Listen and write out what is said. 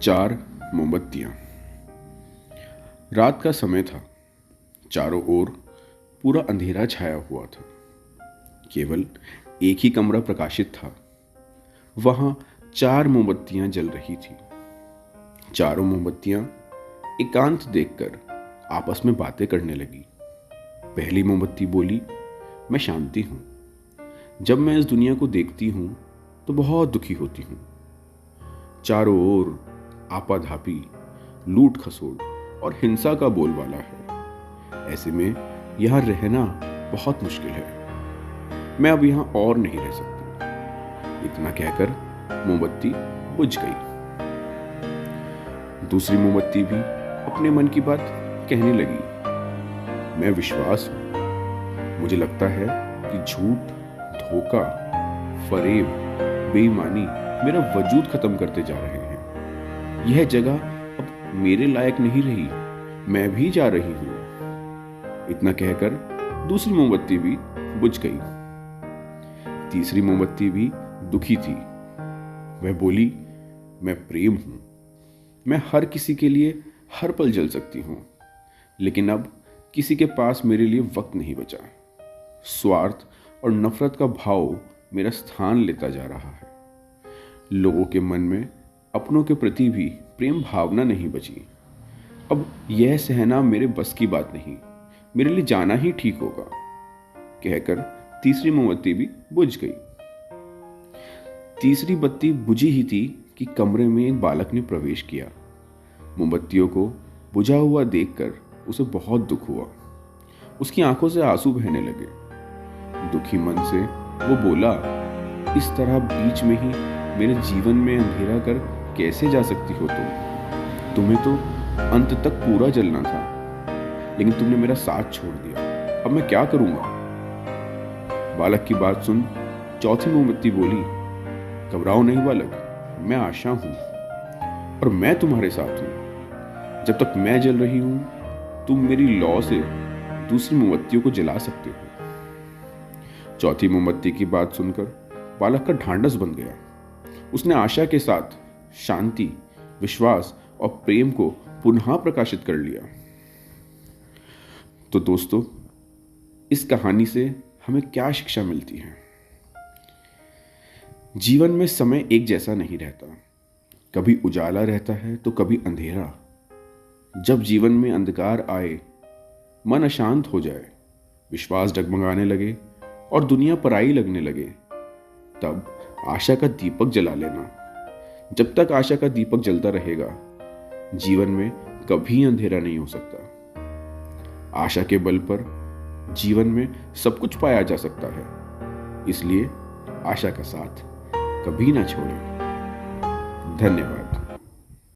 4 मोमबत्तियां। रात का समय था। चारों ओर पूरा अंधेरा छाया हुआ था। केवल एक ही कमरा प्रकाशित था। वहां 4 मोमबत्तियां जल रही थी। चारों मोमबत्तियां एकांत देखकर आपस में बातें करने लगी। पहली मोमबत्ती बोली, मैं शांति हूं। जब मैं इस दुनिया को देखती हूं तो बहुत दुखी होती हूं। चारों ओर आपाधापी, लूट खसोट और हिंसा का बोलबाला है। ऐसे में यहां रहना बहुत मुश्किल है। मैं अब यहां और नहीं रह सकती। इतना कहकर मोमबत्ती बुझ गई। दूसरी मोमबत्ती भी अपने मन की बात कहने लगी। मैं विश्वास हूं। मुझे लगता है कि झूठ, धोखा, फरेब, बेईमानी मेरा वजूद खत्म करते जा रहे हैं। यह जगह अब मेरे लायक नहीं रही। मैं भी जा रही हूं। इतना कहकर दूसरी मोमबत्ती भी बुझ गई। तीसरी मोमबत्ती भी दुखी थी। वह बोली, मैं प्रेम हूं। मैं हर किसी के लिए हर पल जल सकती हूं, लेकिन अब किसी के पास मेरे लिए वक्त नहीं बचा। स्वार्थ और नफरत का भाव मेरा स्थान लेता जा रहा है। लोगों के मन में अपनों के प्रति भी प्रेम भावना नहीं बची। अब यह सहना मेरे बस की बात नहीं। मेरे लिए जाना ही ठीक होगा, कहकर तीसरी मोमबत्ती भी बुझ गई। तीसरी बत्ती बुझी ही थी कि कमरे में एक बालक ने प्रवेश किया। मोमबत्तियों को बुझा हुआ देखकर उसे बहुत दुख हुआ। उसकी आंखों से आंसू बहने लगे। दुखी मन से वो बोला, इस तरह बीच में ही मेरे जीवन में अंधेरा कर कैसे जा सकती हो तुम? तुम्हें तो अंत तक पूरा जलना था, लेकिन तुमने मेरा साथ छोड़ दिया। अब मैं क्या करूंगा? बालक की बात सुन चौथी मोमबत्ती बोली, घबराओ नहीं बालक, मैं आशा हूं और मैं तुम्हारे साथ हूं। जब तक मैं जल रही हूं, तुम मेरी लौ से दूसरी मोमबत्तियों को जला सकते हो। चौथी मोमबत्ती की बात सुनकर बालक का ढांढस बन गया। उसने आशा के साथ शांति, विश्वास और प्रेम को पुनः प्रकाशित कर लिया। तो दोस्तों, इस कहानी से हमें क्या शिक्षा मिलती है? जीवन में समय एक जैसा नहीं रहता। कभी उजाला रहता है तो कभी अंधेरा। जब जीवन में अंधकार आए, मन अशांत हो जाए, विश्वास डगमगाने लगे और दुनिया पराई लगने लगे, तब आशा का दीपक जला लेना। जब तक आशा का दीपक जलता रहेगा, जीवन में कभी अंधेरा नहीं हो सकता। आशा के बल पर जीवन में सब कुछ पाया जा सकता है। इसलिए आशा का साथ कभी ना छोड़ें। धन्यवाद।